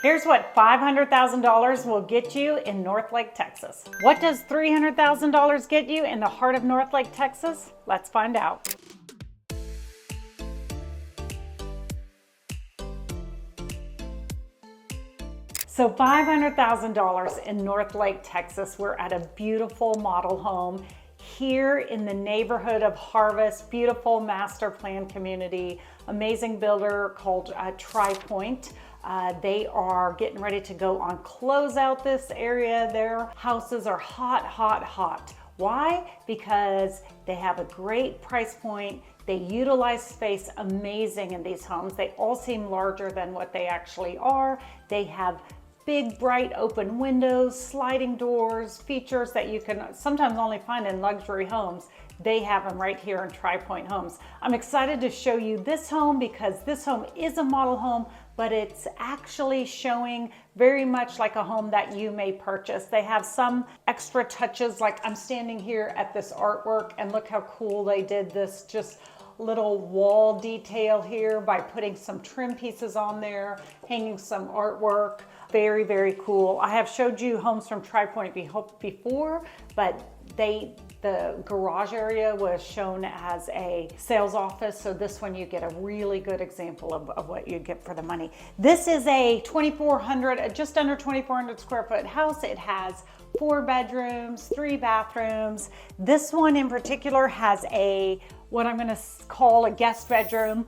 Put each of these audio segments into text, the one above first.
Here's what $500,000 will get you in Northlake, Texas. What does $300,000 get you in the heart of Northlake, Texas? Let's find out. So $500,000 in Northlake, Texas. We're at a beautiful model home here in the neighborhood of Harvest, beautiful master plan community, amazing builder called Trioint. They are getting ready to go on closeout this area. Their houses are hot, hot, hot. Why? Because they have a great price point. They utilize space amazing in these homes. They all seem larger than what they actually are. They have big, bright, open windows, sliding doors, features that you can sometimes only find in luxury homes. They have them right here in Trioint Homes. I'm excited to show you this home because this home is a model home, but it's actually showing very much like a home that you may purchase. They have some extra touches, like I'm standing here at this artwork and look how cool they did this just little wall detail here by putting some trim pieces on there, hanging some artwork. Very, very cool. I have showed you homes from Trioint before, but the garage area was shown as a sales office. So this one you get a really good example of what you get for the money. This is a 2,400, just under 2,400 square foot house. It has 4 bedrooms, 3 bathrooms. This one in particular has what I'm gonna call a guest bedroom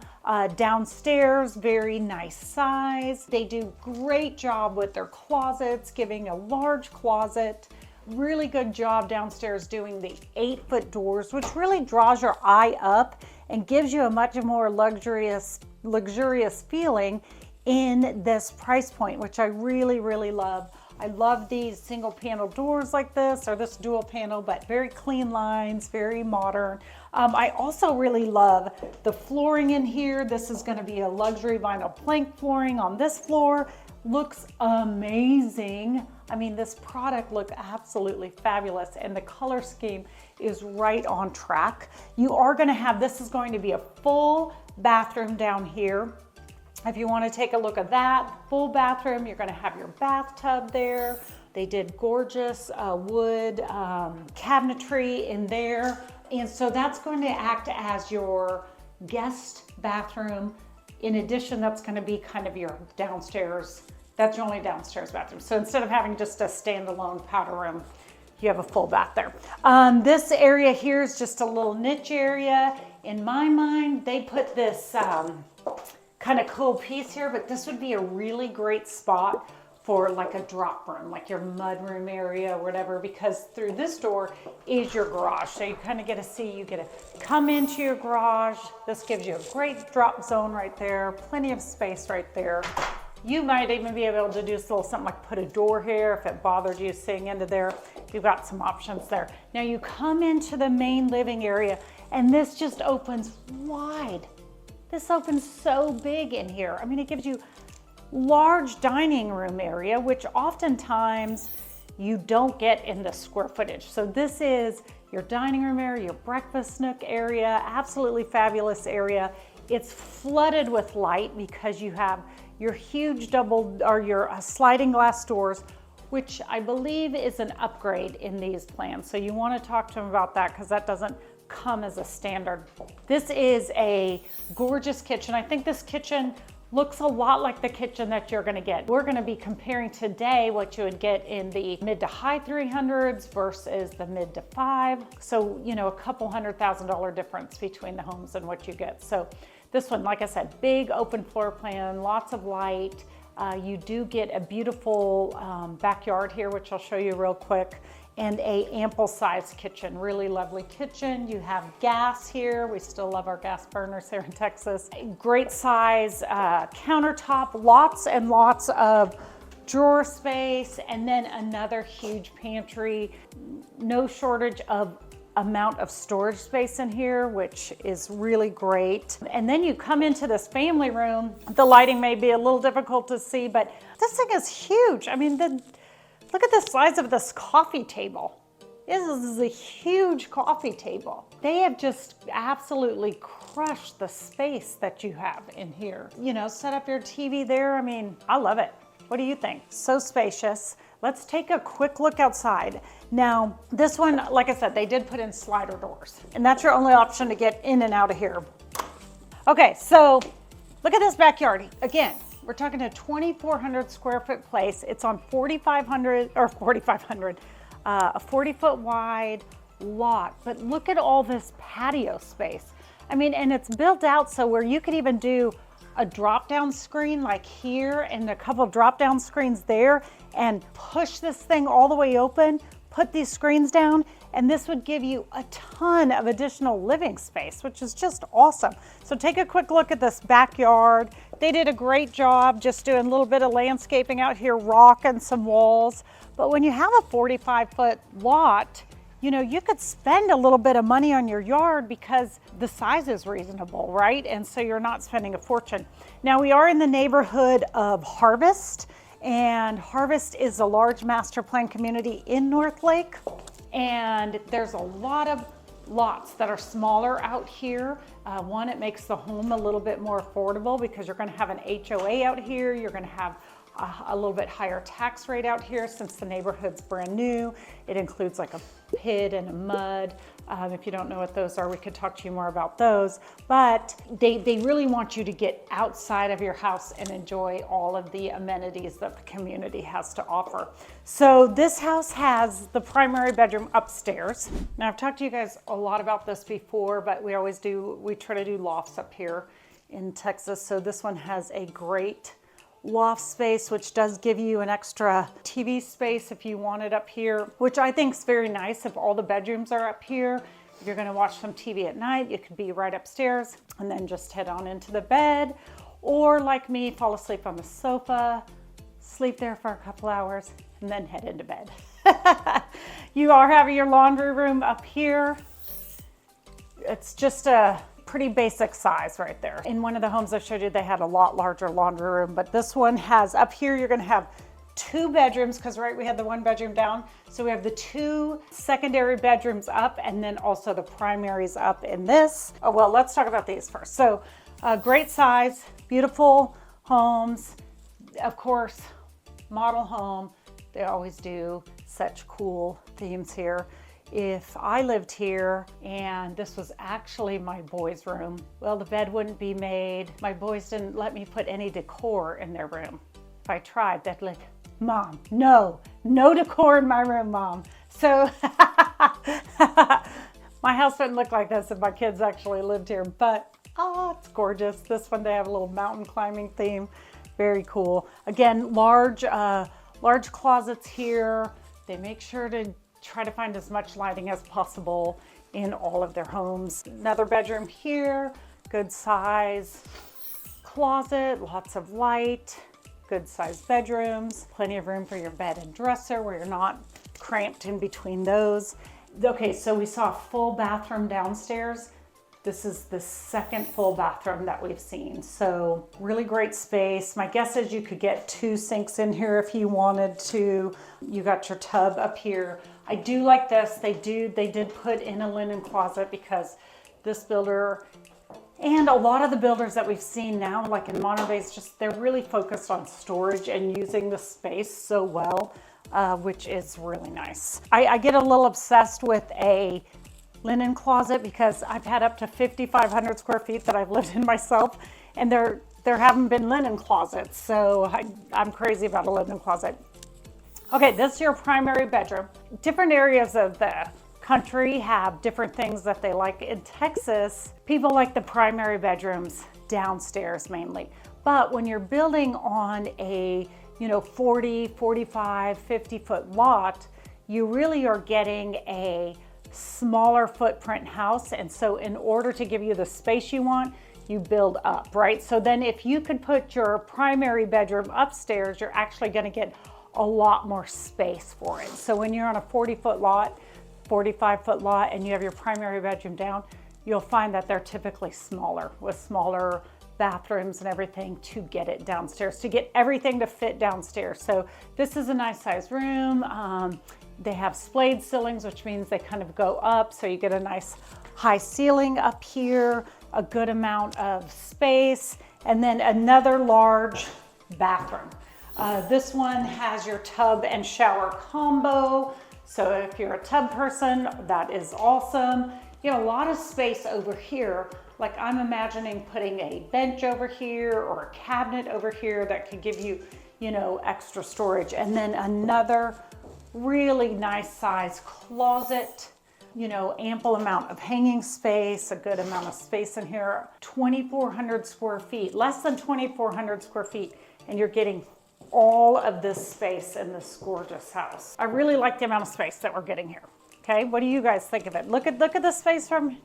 downstairs, very nice size. They do great job with their closets, giving a large closet. Really good job downstairs doing the 8-foot doors, which really draws your eye up and gives you a much more luxurious feeling in this price point, which I really, really love. I love these single panel doors like this, or this dual panel, but very clean lines, very modern. I also really love the flooring in here. This is gonna be a luxury vinyl plank flooring on this floor. Looks amazing. I mean, this product looks absolutely fabulous, and the color scheme is right on track. You are gonna have, this is going to be a full bathroom down here. If you want to take a look at that full bathroom, you're going to have your bathtub there. They did gorgeous wood cabinetry in there. And so that's going to act as your guest bathroom. In addition, that's going to be kind of your downstairs. That's your only downstairs bathroom. So instead of having just a standalone powder room, you have a full bath there. This area here is just a little niche area. In my mind, they put this kind of cool piece here, but this would be a really great spot for like a drop room, like your mudroom area or whatever, because through this door is your garage. So you kind of get to see, you get to come into your garage. This gives you a great drop zone right there, plenty of space right there. You might even be able to do a little something like put a door here if it bothered you seeing into there. You've got some options there. Now you come into the main living area and this just opens wide. This opens so big in here. I mean, it gives you large dining room area, which oftentimes you don't get in the square footage. So this is your dining room area, your breakfast nook area, absolutely fabulous area. It's flooded with light because you have your huge your sliding glass doors, which I believe is an upgrade in these plans. So you want to talk to them about that because that doesn't come as a standard. This is a gorgeous kitchen. I think this kitchen looks a lot like the kitchen that you're gonna get. We're gonna be comparing today what you would get in the mid to high 300s versus the mid to 5. So, you know, a couple $100,000 difference between the homes and what you get. So this one, like I said, big open floor plan, lots of light. You do get a beautiful backyard here, which I'll show you real quick, and a ample sized kitchen, really lovely kitchen. You have gas here. We still love our gas burners here in Texas. Great size countertop, lots and lots of drawer space, and then another huge pantry. No shortage of amount of storage space in here, which is really great. And then you come into this family room. The lighting may be a little difficult to see, but this thing is huge. I mean, look at the size of this coffee table. This is a huge coffee table. They have just absolutely crushed the space that you have in here. You know, set up your TV there. I mean, I love it. What do you think? So spacious. Let's take a quick look outside. Now, this one, like I said, they did put in slider doors, and that's your only option to get in and out of here. Okay, so look at this backyard. Again, we're talking a 2,400 square foot place. It's on 4,500, a 40-foot wide lot, but look at all this patio space. I mean, and it's built out so where you could even do a drop-down screen like here and a couple drop-down screens there and push this thing all the way open, put these screens down, and this would give you a ton of additional living space, which is just awesome. So take a quick look at this backyard. They did a great job just doing a little bit of landscaping out here, rock and some walls. But when you have a 45-foot lot, you know, you could spend a little bit of money on your yard because the size is reasonable, right? And so you're not spending a fortune. Now we are in the neighborhood of Harvest, and Harvest is a large master plan community in Northlake. And there's a lot of lots that are smaller out here. One, it makes the home a little bit more affordable because you're going to have an HOA out here. You're going to have a little bit higher tax rate out here since the neighborhood's brand new. It includes like a pit and a mud. If you don't know what those are, we could talk to you more about those. But they really want you to get outside of your house and enjoy all of the amenities that the community has to offer. So this house has the primary bedroom upstairs. Now I've talked to you guys a lot about this before, but we try to do lofts up here in Texas. So this one has a great loft space, which does give you an extra TV space if you want it up here, which I think is very nice. If all the bedrooms are up here, if you're going to watch some TV at night, you could be right upstairs and then just head on into the bed, or like me, fall asleep on the sofa, sleep there for a couple hours, and then head into bed. You are having your laundry room up here. It's just a pretty basic size right there. In one of the homes I showed you, they had a lot larger laundry room, but this one has, up here you're gonna have 2 bedrooms, because right, we had the 1 bedroom down. So we have the 2 secondary bedrooms up, and then also the primaries up in this. Oh, well, let's talk about these first. So great size, beautiful homes. Of course, model home. They always do such cool themes here. If I lived here and this was actually my boys' room, well, the bed wouldn't be made. My boys didn't let me put any decor in their room. If I tried, they'd like, Mom, no decor in my room, Mom. So my house wouldn't look like this if my kids actually lived here, but oh, it's gorgeous. This one, they have a little mountain climbing theme. Very cool. Again, large closets here. They make sure to try to find as much lighting as possible in all of their homes. Another bedroom here, good size closet, lots of light, good size bedrooms, plenty of room for your bed and dresser where you're not cramped in between those. Okay, so we saw a full bathroom downstairs. This is the second full bathroom that we've seen. So really great space. My guess is you could get 2 sinks in here if you wanted to. You got your tub up here. I do like this. They did put in a linen closet because this builder and a lot of the builders that we've seen now, like in modern days, they're really focused on storage and using the space so well, which is really nice. I get a little obsessed with a linen closet because I've had up to 5,500 square feet that I've lived in myself, and there haven't been linen closets. So I'm crazy about a linen closet. Okay, this is your primary bedroom. Different areas of the country have different things that they like. In Texas, people like the primary bedrooms downstairs mainly. But when you're building on a 40, 45, 50-foot lot, you really are getting a smaller footprint house. And so in order to give you the space you want, you build up, right? So then if you could put your primary bedroom upstairs, you're actually gonna get a lot more space for it. So when you're on a 40-foot lot, 45-foot lot, and you have your primary bedroom down, you'll find that they're typically smaller, with smaller bathrooms and everything to get it downstairs, to get everything to fit downstairs. So this is a nice size room. They have splayed ceilings, which means they kind of go up, so you get a nice high ceiling up here, a good amount of space, and then another large bathroom. This one has your tub and shower combo. So if you're a tub person, that is awesome. You have a lot of space over here. Like I'm imagining putting a bench over here or a cabinet over here that could give you, you know, extra storage. And then another really nice size closet, you know, ample amount of hanging space, a good amount of space in here. 2,400 square feet, less than 2,400 square feet, and you're getting all of this space in this gorgeous house. I really like the amount of space that we're getting here. Okay, what do you guys think of it? Look at the space from,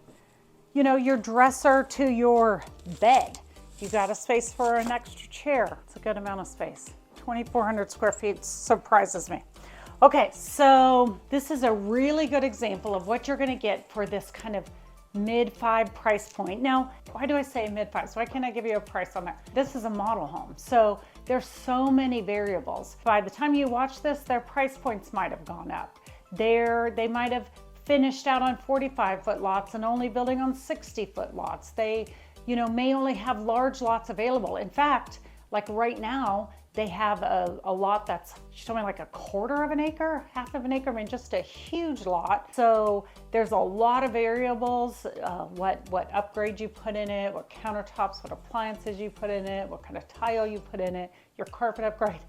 you know, your dresser to your bed. You got a space for an extra chair. It's a good amount of space. 2,400 square feet surprises me. Okay, so this is a really good example of what you're gonna get for this kind of mid-5 price point. Now, why do I say mid-5? Why can't I give you a price on that? This is a model home, so there's so many variables. By the time you watch this, their price points might have gone up. They might have finished out on 45-foot lots and only building on 60-foot lots. They, you know, may only have large lots available. In fact, like right now, they have a lot that's showing like a quarter of an acre, half of an acre. I mean, just a huge lot. So there's a lot of variables, what upgrade you put in it, what countertops, what appliances you put in it, what kind of tile you put in it, your carpet upgrade.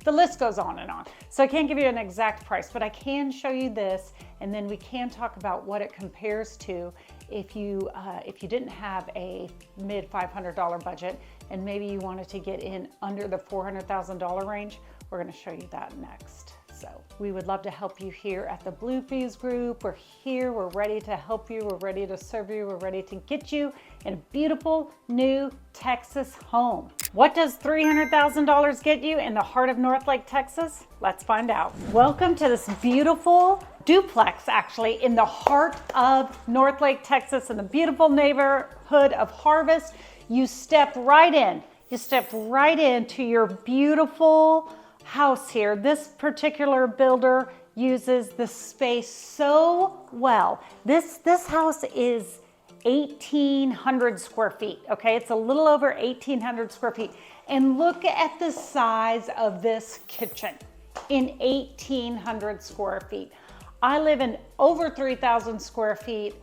The list goes on and on. So I can't give you an exact price, but I can show you this, and then we can talk about what it compares to if you didn't have a mid $500 budget and maybe you wanted to get in under the $400,000 range. We're going to show you that next. So we would love to help you here at the Blue Fees Group. We're here, we're ready to help you, we're ready to serve you, we're ready to get you in a beautiful new Texas home. What does $300,000 get you in the heart of Northlake, Texas? Let's find out. Welcome to this beautiful duplex, actually, in the heart of Northlake, Texas, in the beautiful neighborhood of Harvest. You step right in. You step right into your beautiful house here. This particular builder uses the space so well. This house is 1,800 square feet, okay? It's a little over 1,800 square feet. And look at the size of this kitchen in 1,800 square feet. I live in over 3,000 square feet,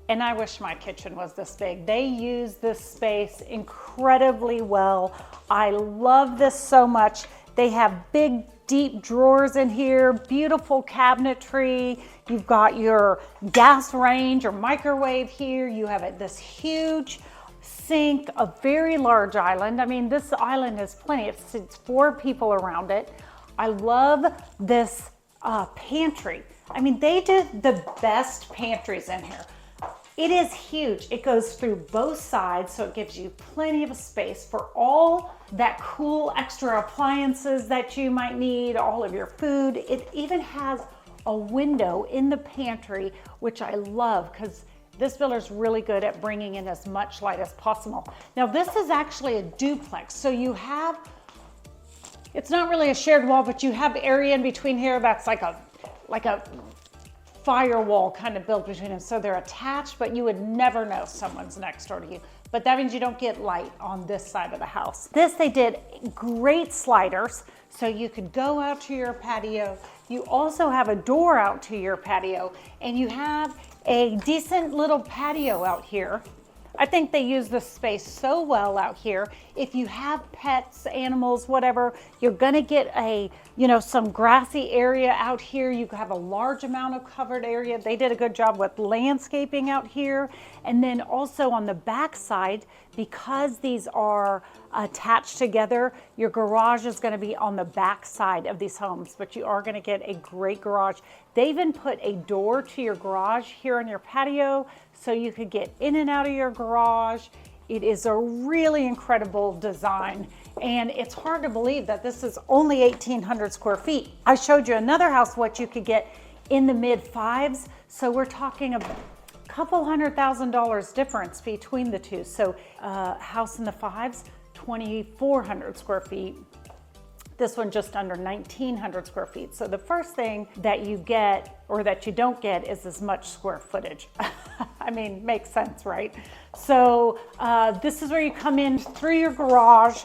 and I wish my kitchen was this big. They use this space incredibly well. I love this so much. They have big, deep drawers in here, beautiful cabinetry. You've got your gas range or microwave here. You have this huge sink, a very large island. I mean, this island has plenty. It's 4 people around it. I love this pantry. I mean, they did the best pantries in here. It is huge. It goes through both sides, so it gives you plenty of space for all that cool extra appliances that you might need, all of your food. It even has a window in the pantry, which I love because this builder's really good at bringing in as much light as possible. Now, this is actually a duplex, so you have, it's not really a shared wall, but you have area in between here that's like a firewall kind of built between them. So they're attached, but you would never know someone's next door to you. But that means you don't get light on this side of the house. They did great sliders, so you could go out to your patio. You also have a door out to your patio, and you have a decent little patio out here. I think they use the space so well out here. If you have pets, animals, whatever, you're gonna get some grassy area out here. You have a large amount of covered area. They did a good job with landscaping out here. And then also on the back side, because these are attached together, your garage is gonna be on the back side of these homes, but you are gonna get a great garage. They even put a door to your garage here on your patio, so you could get in and out of your garage. It is a really incredible design, and it's hard to believe that this is only 1,800 square feet. I showed you another house, what you could get in the mid-5s, so we're talking a couple $100,000 difference between the two. So house in the 5s, 2,400 square feet. This one just under 1,900 square feet. So the first thing that you get, or that you don't get, is as much square footage. I mean, makes sense, right? So this is where you come in through your garage.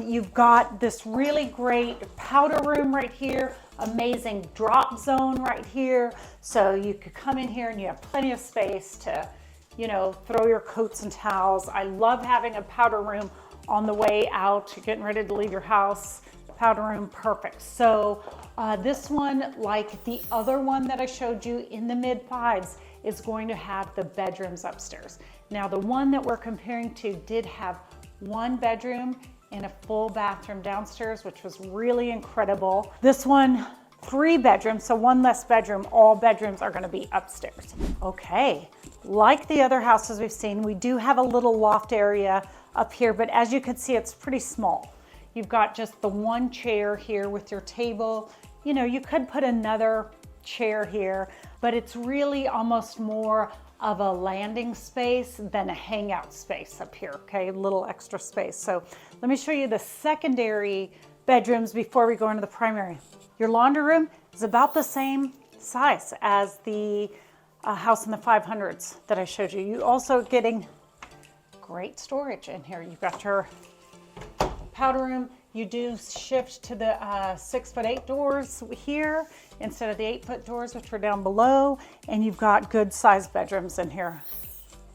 You've got this really great powder room right here, amazing drop zone right here. So you could come in here and you have plenty of space to, you know, throw your coats and towels. I love having a powder room on the way out, getting ready to leave your house. Powder room, perfect. So this one, like the other one that I showed you in the mid-5s, is going to have the bedrooms upstairs. Now the one that we're comparing to did have 1 bedroom and a full bathroom downstairs, which was really incredible. This one, 3 bedrooms, so 1 less bedroom. All bedrooms are gonna be upstairs. Okay, like the other houses we've seen, we do have a little loft area up here, but as you can see, it's pretty small. You've got just the 1 chair here with your table. You know, you could put another chair here, but it's really almost more of a landing space than a hangout space up here, okay? A little extra space. So let me show you the secondary bedrooms before we go into the primary. Your laundry room is about the same size as the house in the 500s that I showed you. You also getting great storage in here. You've got your powder room. You do shift to the 6'8" doors here instead of the 8-foot doors, which were down below. And you've got good sized bedrooms in here.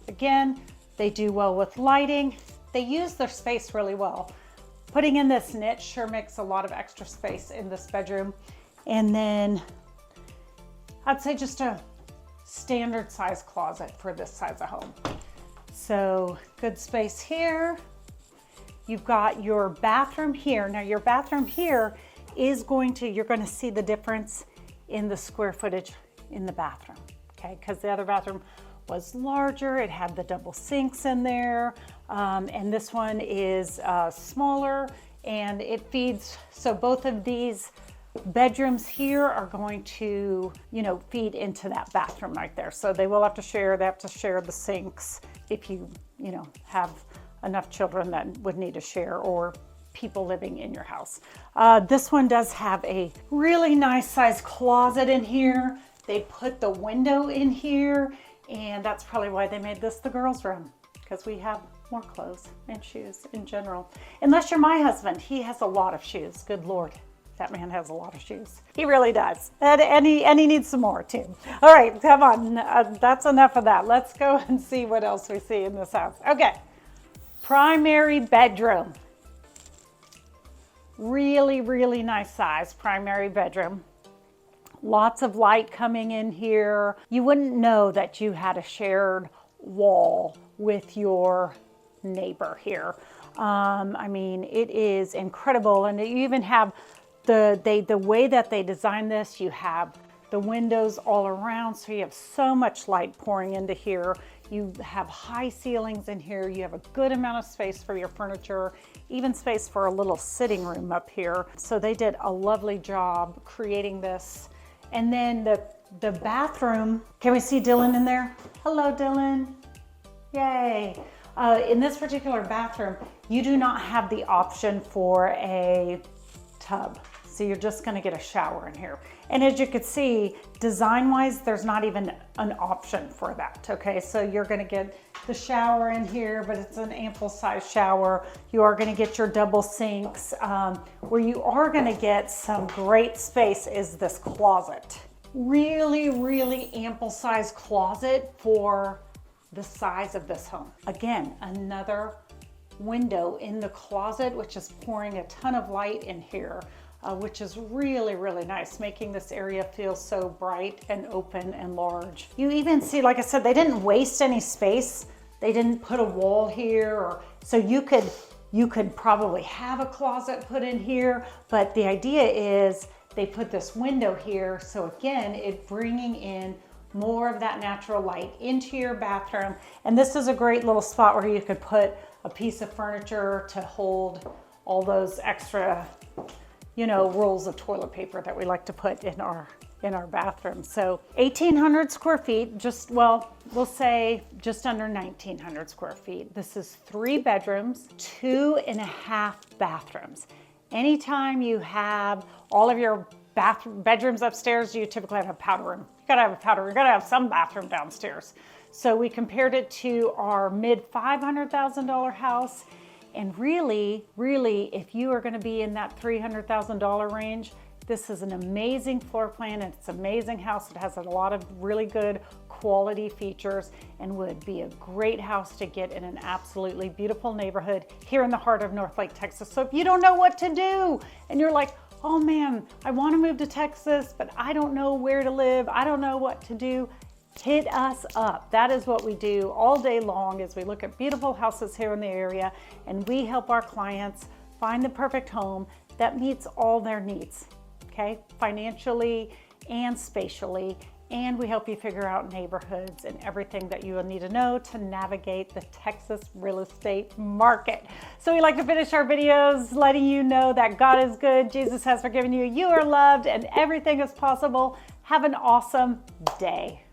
Again, they do well with lighting. They use their space really well. Putting in this niche sure makes a lot of extra space in this bedroom. And then I'd say just a standard size closet for this size of home. So good space here. You've got your bathroom here. Now your bathroom here is you're going to see the difference in the square footage in the bathroom, okay? Because the other bathroom was larger, it had the double sinks in there, and this one is smaller and it feeds, so both of these bedrooms here are going to, you know, feed into that bathroom right there. So they will have to share, the sinks if you know, have enough children that would need to share, or people living in your house. This one does have a really nice size closet in here. They put the window in here, and that's probably why they made this the girls' room, because we have more clothes and shoes in general. Unless you're my husband, he has a lot of shoes. Good Lord, that man has a lot of shoes. He really does, and he needs some more too. All right, come on, that's enough of that. Let's go and see what else we see in this house. Okay. Primary bedroom. Really, really nice size primary bedroom. Lots of light coming in here. You wouldn't know that you had a shared wall with your neighbor here. I mean, it is incredible. And you even have the way that they designed this, you have the windows all around, so you have so much light pouring into here. You have high ceilings in here. You have a good amount of space for your furniture, even space for a little sitting room up here. So they did a lovely job creating this. And then the bathroom, can we see Dylan in there? Hello, Dylan. Yay. In this particular bathroom, you do not have the option for a tub. So you're just gonna get a shower in here. And as you can see, design-wise, there's not even an option for that, okay? So you're gonna get the shower in here, but it's an ample size shower. You are gonna get your double sinks. Where you are gonna get some great space is this closet. Really, really ample size closet for the size of this home. Again, another window in the closet, which is pouring a ton of light in here. Which is really, really nice, making this area feel so bright and open and large. You even see, like I said, they didn't waste any space. They didn't put a wall here, so you could probably have a closet put in here, but the idea is they put this window here, so again, it bringing in more of that natural light into your bathroom. And this is a great little spot where you could put a piece of furniture to hold all those extra, you know, rolls of toilet paper that we like to put in our bathroom. So 1,800 square feet, we'll say just under 1,900 square feet. This is 3 bedrooms, 2.5 bathrooms. Anytime you have all of your bedrooms upstairs, you typically have a powder room. You gotta have a powder room, you gotta have some bathroom downstairs. So we compared it to our mid $500,000 house. And really, if you are gonna be in that $300,000 range, this is an amazing floor plan, and it's an amazing house. It has a lot of really good quality features and would be a great house to get in an absolutely beautiful neighborhood here in the heart of Northlake, Texas. So if you don't know what to do and you're like, oh man, I want to move to Texas, but I don't know where to live, I don't know what to do, hit us up. That is what we do all day long, is we look at beautiful houses here in the area and we help our clients find the perfect home that meets all their needs. Okay, financially and spatially, and we help you figure out neighborhoods and everything that you will need to know to navigate the Texas real estate market. So we like to finish our videos letting you know that God is good, Jesus has forgiven you, you are loved, and everything is possible. Have an awesome day.